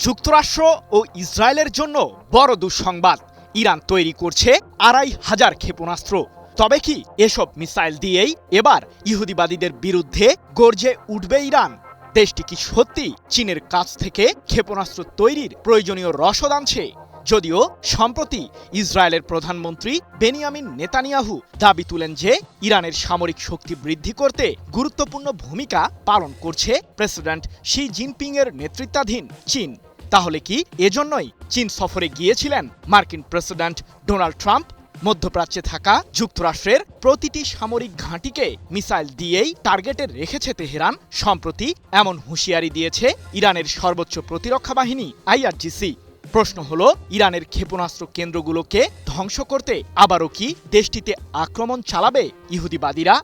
যুক্তরাষ্ট্র ও ইসরায়েলের জন্য বড় দুঃসংবাদ। ইরান তৈরি করছে ২৫০০ ক্ষেপণাস্ত্র। তবে কি এসব মিসাইল দিয়েই এবার ইহুদিবাদীদের বিরুদ্ধে গর্জে উঠবে ইরান? দেশটি কি সত্যি চীনের কাছ থেকে ক্ষেপণাস্ত্র তৈরির প্রয়োজনীয় রসদ আনছে? যদিও সম্প্রতি ইসরায়েলের প্রধানমন্ত্রী বেনিয়ামিন নেতানিয়াহু দাবি তুলেন যে ইরানের সামরিক শক্তি বৃদ্ধি করতে গুরুত্বপূর্ণ ভূমিকা পালন করছে প্রেসিডেন্ট শি জিনপিং এর নেতৃত্বাধীন চীন। তাহলে কি এজন্যই চীন সফরে গিয়েছিলেন মার্কিন প্রেসিডেন্ট ডোনাল্ড ট্রাম্প? মধ্যপ্রাচ্যে থাকা যুক্তরাষ্ট্রের প্রতিটি সামরিক ঘাঁটিকে মিসাইল দিয়েই টার্গেটে রেখেছে তেহরান। সম্প্রতি এমন হুঁশিয়ারি দিয়েছে ইরানের সর্বোচ্চ প্রতিরক্ষা বাহিনী IRGC। প্রশ্ন হলো, ইরানের ক্ষেপণাস্ত্র কেন্দ্রগুলোকে ধ্বংস করতে আবারও কি দেশটিতে আক্রমণ চালাবে ইহুদিবাদীরা?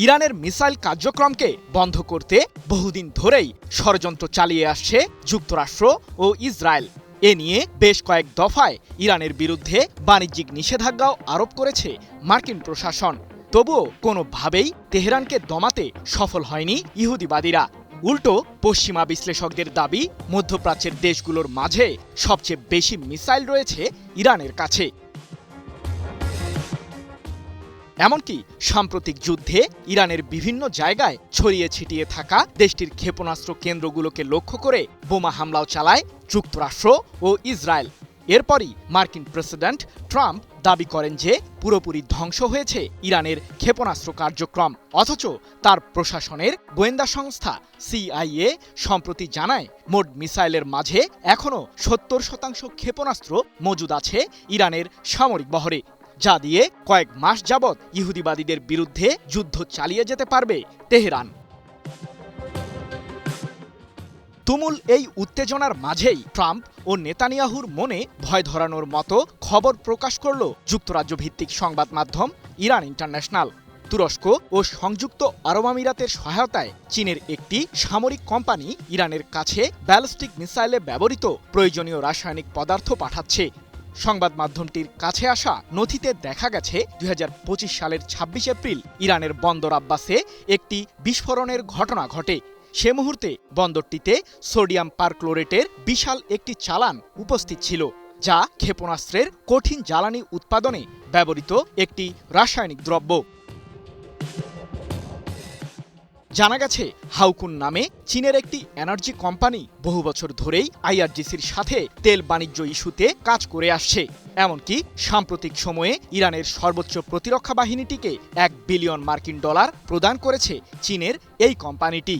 ইরানের মিসাইল কার্যক্রমকে বন্ধ করতে বহুদিন ধরেই ষড়যন্ত্র চালিয়ে আসছে যুক্তরাষ্ট্র ও ইসরায়েল। এ নিয়ে বেশ কয়েক দফায় ইরানের বিরুদ্ধে বাণিজ্যিক নিষেধাজ্ঞাও আরোপ করেছে মার্কিন প্রশাসন। তবুও কোনোভাবেই তেহরানকে দমাতে সফল হয়নি ইহুদিবাদীরা। উল্টো পশ্চিমা বিশ্লেষকদের দাবি, মধ্যপ্রাচ্যের দেশগুলোর মাঝে সবচেয়ে বেশি মিসাইল রয়েছে ইরানের কাছে। এমনকি সাম্প্রতিক যুদ্ধে ইরানের বিভিন্ন জায়গায় ছড়িয়ে ছিটিয়ে থাকা দেশটির ক্ষেপণাস্ত্র কেন্দ্রগুলোকে লক্ষ্য করে বোমা হামলাও চালায় যুক্তরাষ্ট্র ও ইসরায়েল। এরপরই মার্কিন প্রেসিডেন্ট ট্রাম্প দাবি করেন যে পুরোপুরি ধ্বংস হয়েছে ইরানের ক্ষেপণাস্ত্র কার্যক্রম। অথচ তার প্রশাসনের গোয়েন্দা সংস্থা CIA সম্প্রতি জানায়, মোট মিসাইলের মাঝে এখনও ৭০% ক্ষেপণাস্ত্র মজুদ আছে ইরানের সামরিক বহরে, যা দিয়ে কয়েক মাস যাবৎ ইহুদিবাদীদের বিরুদ্ধে যুদ্ধ চালিয়ে যেতে পারবে তেহরান। তুমুল এই উত্তেজনার মাঝেই ট্রাম্প ও নেতানিয়াহুর মনে ভয় ধরানোর মতো খবর প্রকাশ করল যুক্তরাজ্য ভিত্তিক সংবাদ মাধ্যম ইরান ইন্টারন্যাশনাল। তুরস্ক ও সংযুক্ত আরব আমিরাতের সহায়তায় চীনের একটি সামরিক কোম্পানি ইরানের কাছে ব্যালিস্টিক মিসাইলে ব্যবহৃত প্রয়োজনীয় রাসায়নিক পদার্থ পাঠাচ্ছে। সংবাদ মাধ্যমটির কাছে আসা নথিতে দেখা গেছে ২০২৫ সালের ২৬ এপ্রিল ইরানের বন্দর আব্বাসে একটি বিস্ফোরণের ঘটনা ঘটে। সে মুহূর্তে বন্দরটিতে সোডিয়াম পারক্লোরেটের বিশাল একটি চালান উপস্থিত ছিল, যা ক্ষেপণাস্ত্রের কঠিন জ্বালানি উৎপাদনে ব্যবহৃত একটি রাসায়নিক দ্রব্য। জানা গেছে, হাউকুন নামে চীনের একটি এনার্জি কোম্পানি বহু বছর ধরেই IRGCর সাথে তেল বাণিজ্য ইস্যুতে কাজ করে আসছে। এমনকি সাম্প্রতিক সময়ে ইরানের সর্বোচ্চ প্রতিরক্ষা বাহিনীটিকে $1 বিলিয়ন প্রদান করেছে চীনের এই কোম্পানিটি।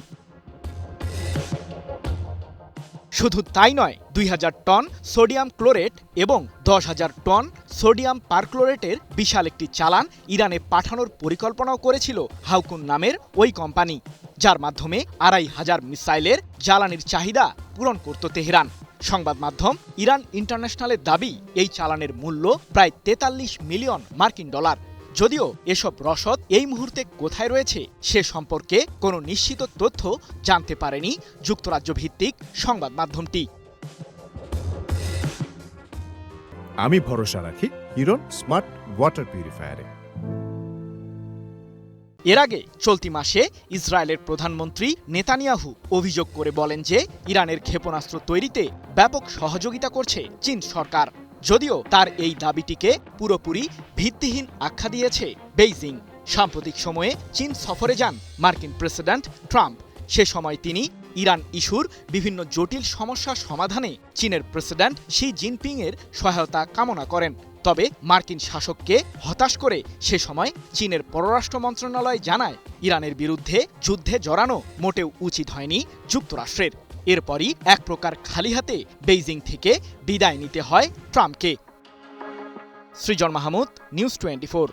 শুধু তাই নয়, ২০০০ টন সোডিয়াম ক্লোরেট এবং ১০,০০০ টন সোডিয়াম পারক্লোরেটের বিশাল একটি চালান ইরানে পাঠানোর পরিকল্পনাও করেছিল হাউকুন নামের ওই কোম্পানি, যার মাধ্যমে ২৫০০ মিসাইলের জ্বালানির চাহিদা পূরণ করত তেহরান। সংবাদ মাধ্যম ইরান ইন্টারন্যাশনালের দাবি, এই চালানের মূল্য প্রায় $৪৩ মিলিয়ন। যদিও এসব রসদ এই মুহূর্তে কোথায় রয়েছে সে সম্পর্কে কোনো নিশ্চিত তথ্য জানতে পারেনি যুক্তরাজ্য ভিত্তিক সংবাদ মাধ্যমটি। আমি ভরসা রাখি হিরন স্মার্ট ওয়াটার পিউরিফায়ারে। এর আগে চলতি মাসে ইসরায়েলের প্রধানমন্ত্রী নেতানিয়াহু অভিযোগ করে বলেন যে ইরানের ক্ষেপণাস্ত্র তৈরিতে ব্যাপক সহযোগিতা করছে চীন সরকার। যদিও তার এই দাবিটিকে পুরোপুরি ভিত্তিহীন আখ্যা দিয়েছে বেইজিং। সাম্প্রতিক সময়ে চীন সফরে যান মার্কিন প্রেসিডেন্ট ট্রাম্প। সে সময় তিনি ইরান ইস্যুর বিভিন্ন জটিল সমস্যা সমাধানে চীনের প্রেসিডেন্ট শি জিনপিং এর সহায়তা কামনা করেন। তবে মার্কিন শাসককে হতাশ করে সে সময় চীনের পররাষ্ট্র মন্ত্রণালয় জানায়, ইরানের বিরুদ্ধে যুদ্ধে জড়ানো মোটেও উচিত হয়নি যুক্তরাষ্ট্রের। এরপরই এক প্রকার খালি হাতে বেইজিং থেকে বিদায় নিতে হয় ট্রাম্পকে। সৃজন মাহমুদ, নিউজ 24।